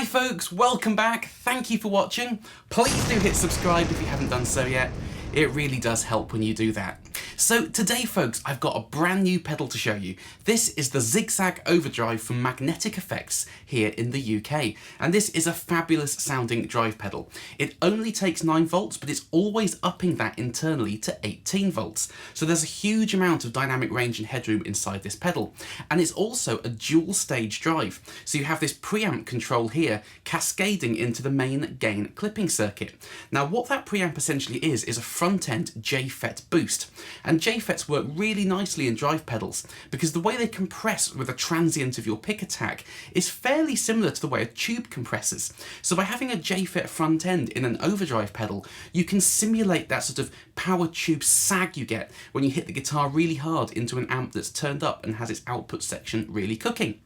Hi folks, welcome back. Thank you for watching. Please do hit subscribe if you haven't done so yet. It really does help when you do that. So today folks, I've got a brand new pedal to show you. This is the Zig Zag Overdrive from Magnetic Effects here in the UK. And this is a fabulous sounding drive pedal. It only takes 9 volts, but it's always upping that internally to 18 volts. So there's a huge amount of dynamic range and headroom inside this pedal. And it's also a dual stage drive. So you have this preamp control here cascading into the main gain clipping circuit. Now what that preamp essentially is a front end JFET boost. And JFETs work really nicely in drive pedals because the way they compress with a transient of your pick attack is fairly similar to the way a tube compresses. So by having a JFET front end in an overdrive pedal, you can simulate that sort of power tube sag you get when you hit the guitar really hard into an amp that's turned up and has its output section really cooking.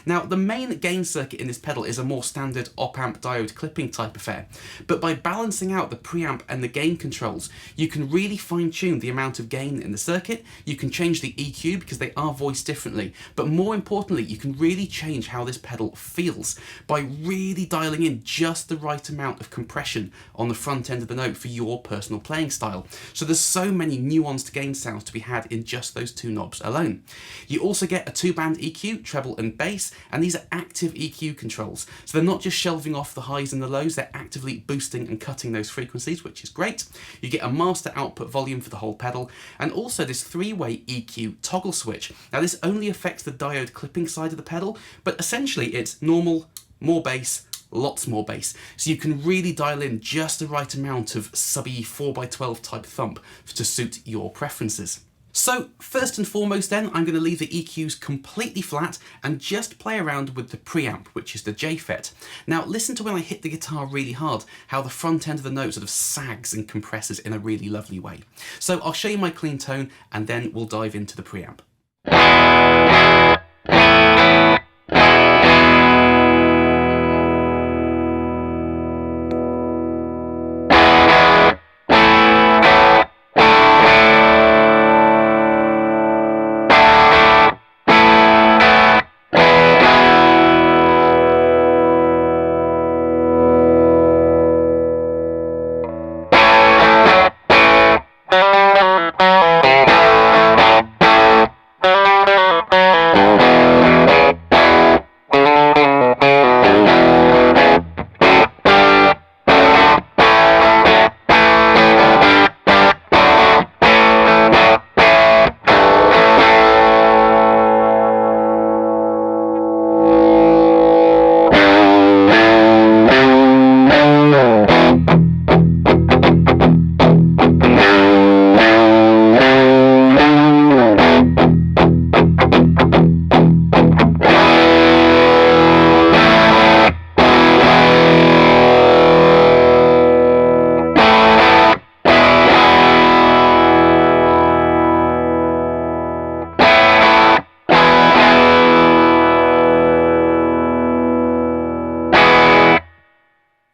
Now the main gain circuit in this pedal is a more standard OpAmp diode clipping type affair, but by balancing out the preamp and the gain controls, you can really fine tune the amount of gain in the circuit. You can change the EQ because they are voiced differently, but more importantly you can really change how this pedal feels by really dialing in just the right amount of compression on the front end of the note for your personal playing style. So there's so many nuanced gain sounds to be had in just those 2 knobs alone. You also get a 2-band EQ, treble and bass, and these are active EQ controls. So they're not just shelving off the highs and the lows, they're actively boosting and cutting those frequencies, which is great. You get a master output volume for the whole pedal, and also this 3-way EQ toggle switch. Now this only affects the diode clipping side of the pedal, but essentially it's normal, more bass, lots more bass. So you can really dial in just the right amount of subby 4x12 type thump to suit your preferences. So first and foremost then, I'm going to leave the EQs completely flat and just play around with the preamp, which is the JFET. Now listen to when I hit the guitar really hard, how the front end of the note sort of sags and compresses in a really lovely way. So I'll show you my clean tone and then we'll dive into the preamp.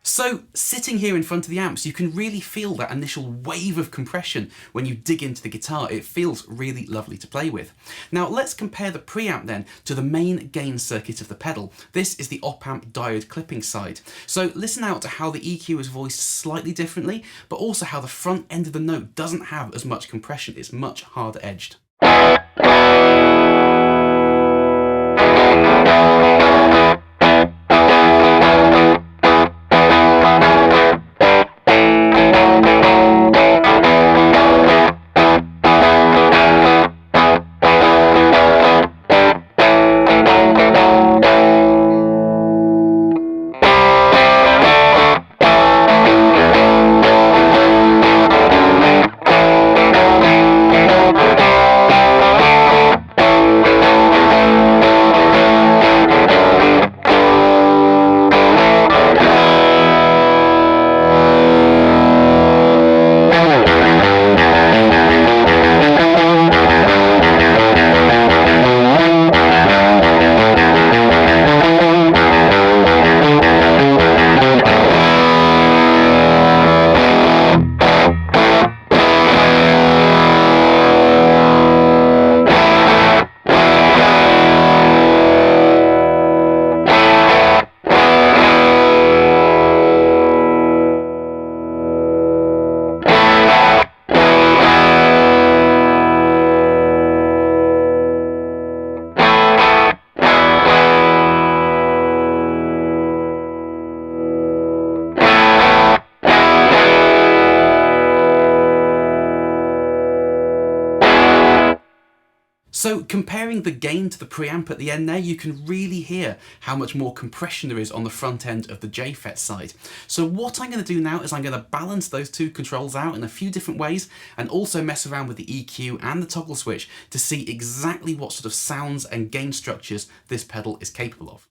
So sitting here in front of the amps, you can really feel that initial wave of compression when you dig into the guitar. It feels really lovely to play with. Now let's compare the preamp then to the main gain circuit of the pedal. This is the OpAmp diode clipping side. So listen out to how the EQ is voiced slightly differently, but also how the front end of the note doesn't have as much compression. It's much harder edged. So comparing the gain to the preamp at the end there, you can really hear how much more compression there is on the front end of the JFET side. So what I'm going to do now is I'm going to balance those two controls out in a few different ways and also mess around with the EQ and the toggle switch to see exactly what sort of sounds and gain structures this pedal is capable of.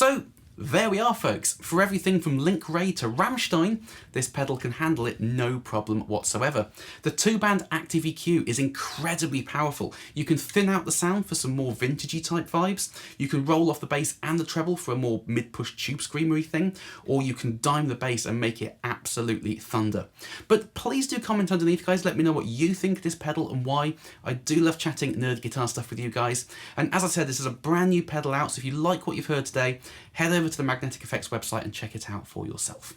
So there we are, folks. For everything from Link Ray to Rammstein, this pedal can handle it no problem whatsoever. The 2-band active EQ is incredibly powerful. You can thin out the sound for some more vintagey type vibes, you can roll off the bass and the treble for a more mid-push tube screamery thing, or you can dime the bass and make it absolutely thunder. But please do comment underneath, guys, let me know what you think of this pedal and why. I do love chatting nerd guitar stuff with you guys. And as I said, this is a brand new pedal out, so if you like what you've heard today, head over to the Magnetic Effects website and check it out for yourself.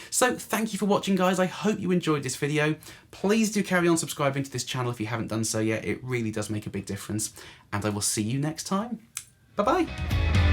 So thank you for watching, guys. I hope you enjoyed this video. Please do carry on subscribing to this channel if you haven't done so yet. It really does make a big difference. And I will see you next time. Bye-bye.